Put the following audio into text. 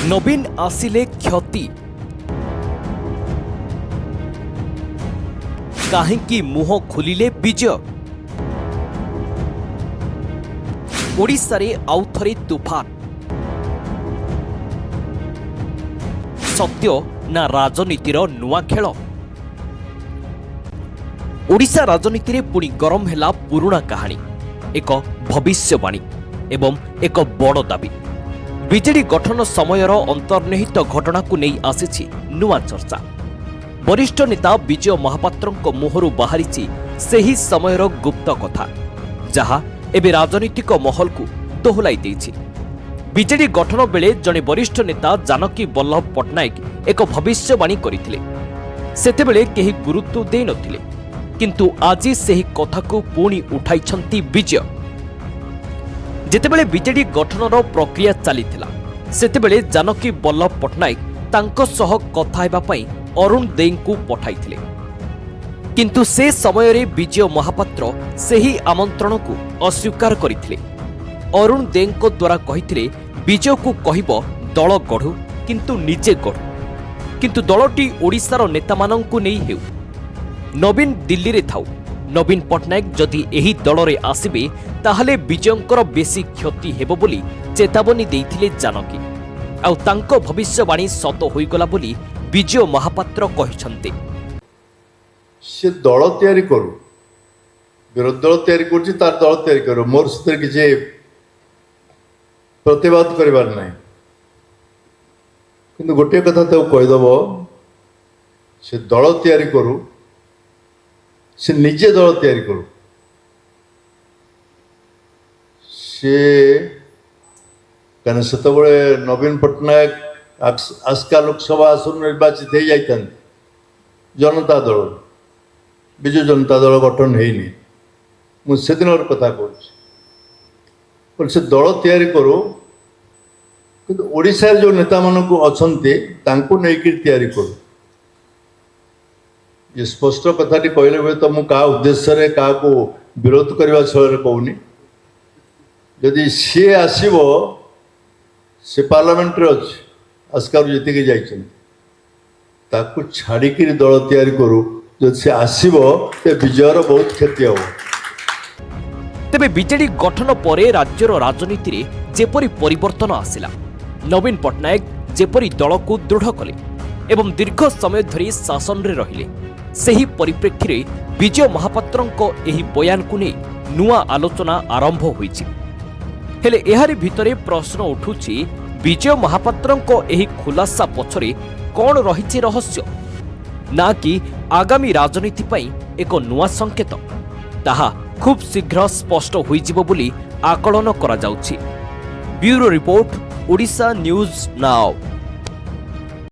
नवीन आसिले क्षति काहेकि मुह खोलिले विजय। ओडिशा रे आउ थरे तूफान। सत्य ना राजनीतिर नुआ खेल। ओडिशा राजनीति रे पुणी गरम हेला पुराणा कहानी, एक भविष्यवाणी एवं एक बड़ दाबी। बीजेडी गठन समयर अंतर्निहित घटना को नहीं आसी नुआ चर्चा। वरिष्ठ नेता विजय महापात्रଙ୍କ मुहरु बाहरी सेही समयर गुप्त कथा, जहा एबे राजनीतिक महल को दोहलाई देछि। बीजेडी गठन बेले जने वरिष्ठ नेता जानकी वल्लभ पट्टनायक एक भविष्यवाणी करथिले। सेतेबेले केही गुरुत्व देई नथिले, किंतु आज सेही कथा को पुणी उठाइछंती विजय। जेतेबेले बीजेडी गठनर प्रक्रिया चलीथिला, सेतेबेले जानकी वल्लभ पट्टनायक तांको सह कथा हेबा पई अरुण देई को पठाइथिले। किंतु से समय रे विजय महापात्र सेही आमंत्रण को अस्वीकार करिथिले। अरुण देई को द्वारा कहिथिले विजय को कहिबो दल गढु, किंतु निजे गढु, किंतु दलटी ओडिशार नेता मानंकु नै हेउ। नवीन दिल्ली रे थाउ, नवीन पट्टनायक जदि एही दल रे आसिबे ताहले विजयंकर बेसी क्षति हेबो बोली चेतावनी देइथिले जानकी। आउ तांको भविष्यवाणी सत होइगला बोली विजय महापात्र कहिसंते। से दल तैयारी करू, विरोध दल तैयारी करछि, तार दल तैयारी करू। मोर सते किछि प्रतिवाद करिबार नै, किंतु गोटे कथा तो कहि दबो, से दल तैयारी करू, से निजे दल तैयारी करू। से कारण सेतबळे नवीन पट्टनायक आस्का लोकसभा आसन निर्वाचित हो जाता जनता दल, विजु जनता दल गठन होनी। मुझे दिन कथा कहूँ से दल तैयारी करू, किंतु ओडिशा जो नेता मानक अच्छे नहीं तैयारी करू। ये स्पष्ट कथाटी कहले हुए तो मुझे क्या उद्देश्य क्या विरोध करने छल कहूनी। जदि सी आसब से पार्लियामेंट अच्छे आस्कार जीतिकी जाकु छाड़िकी दल तैयारी करू, जब से आसब तो विजयर बहुत क्षति हो। तेबे बीजेडी गठन परे राज्यर राजनीति रे जेपरी परिवर्तन आसिला, नवीन पट्टनायक जेपरी दल को दृढ़ कले एवं दीर्घ समय धरी शासन रे रहिले, सेही परिप्रेक्षी रे विजय महापात्रंको एही बयान को नै नुआ आलोचना आरंभ होईछि। हेले एहारी भितरे प्रश्न उठुछि, विजय महापात्रंको एही खुलासा पछरे कौन रहिछि रहस्य, ना कि आगामी राजनीति पई एक नुआ संकेत। ताहा खूब शीघ्र स्पष्ट होइजिबो बोली आकलन करा जाउछि। Bureau report, Odisha news now.